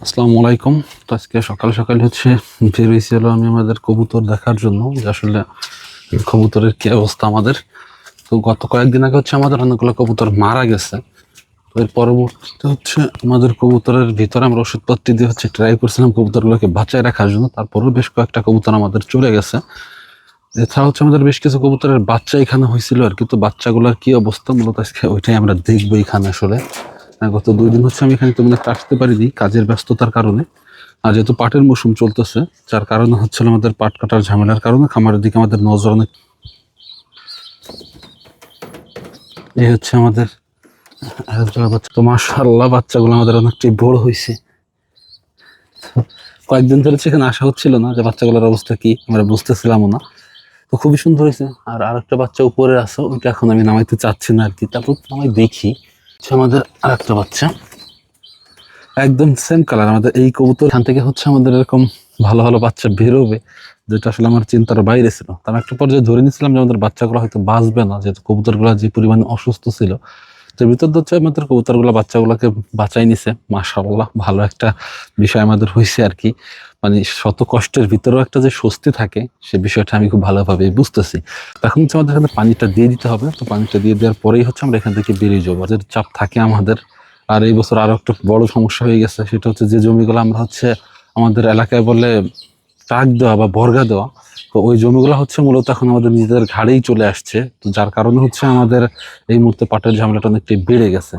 আসসালামু আলাইকুম। তো আজকে সকাল সকাল বের হয়েছিল আমি আমাদের কবুতর দেখার জন্য যে আসলে কবুতরের কি অবস্থা আমাদের। তো গত কয়েকদিন আগে আমাদের অনেকগুলো কবুতর মারা গেছে। তো এর পরবর্তীতে আমাদের কবুতরের ভিতরে আমরা ওষুধপত্র দিয়ে ট্রাই করছিলাম কবুতরগুলোকে বাঁচায় রাখার জন্য। তারপরেও বেশ কয়েকটা কবুতর আমাদের চলে গেছে। এছাড়া আমাদের বেশ কিছু কবুতরের বাচ্চা এখানে হয়েছিল আর কি। তো বাচ্চাগুলোর কি অবস্থা মূলত আজকে ওইটাই আমরা দেখবো এখানে আসলে। গত 2 দিন আমি এখানে তেমন একটা আসতে পারিনি কাজের ব্যস্ততার কারণে। আর যেহেতু পাটের মৌসুম চলতেছে, যার কারণে আমাদের পাট কাটার ঝামেলার কারণে খামারের দিকে আমাদের নজর অনেক। এই আমাদের বাচ্চা। তো মাশাআল্লাহ বাচ্চাগুলো আমাদের অনেকটাই বড় হয়েছে। কয়েকদিন ধরে এখানে আসা হচ্ছিল না যে বাচ্চাগুলোর অবস্থা কি আমরা বুঝতেছিলামও না। তো খুবই সুন্দর হয়েছে। আর আরেকটা বাচ্চা উপরে আছে, ওইটা এখন আমি নামাইতে চাচ্ছি না আর কি। তারপর আমি দেখি আমাদের আরেকটা বাচ্চা একদম সেম কালার। আমাদের এই কবুতর এখান থেকে আমাদের এরকম ভালো ভালো বাচ্চা বেরোবে, যেটা আসলে আমার চিন্তার বাইরে ছিল। তার একটা পর্যায়ে ধরে নিয়েছিলাম যে আমাদের বাচ্চাগুলো হয়তো বাঁচবে না, যেহেতু কবুতরগুলো যে পরিমাণে অসুস্থ ছিল। তো ভিতর আমাদের কবুতরগুলো বাচ্চাগুলোকে বাঁচাই নিছে। মাশাআল্লাহ ভালো একটা বিষয় আমাদের হয়েছে আর কি। মানে শত কষ্টের ভিতরেও একটা যে স্বস্তি থাকে, সে বিষয়টা আমি খুব ভালোভাবে বুঝতেছি। এখন আমাদের এখানে পানিটা দিয়ে দিতে হবে। তো পানিটা দিয়ে দেওয়ার পরেই আমরা এখান থেকে বেরিয়ে যাবো। যে চাপ থাকে আমাদের। আর এই বছর আরো একটা বড় সমস্যা হয়ে গেছে, সেটা যে জমিগুলো আমরা আমাদের এলাকায় বলে ট্রাক দেওয়া বা বর্গা দেওয়া। তো ওই জমিগুলো মূলত এখন আমাদের নিজেদের ঘাড়েই চলে আসছে। তো যার কারণে আমাদের এই মুহূর্তে পাটের ঝামেলাটা অনেকটাই বেড়ে গেছে।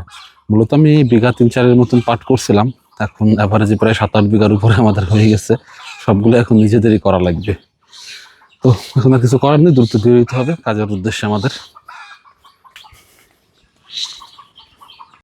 মূলত আমি বিঘা 3-4 মতন পাট করছিলাম, এখন এভারেজে প্রায় 7-8 বিঘার উপরে আমাদের হয়ে গেছে। সবগুলো এখন নিজেদেরই করা লাগবে। তো এখন আর কিছু করার নেই, দ্রুত বের হইতে হবে কাজের উদ্দেশ্যে আমাদের।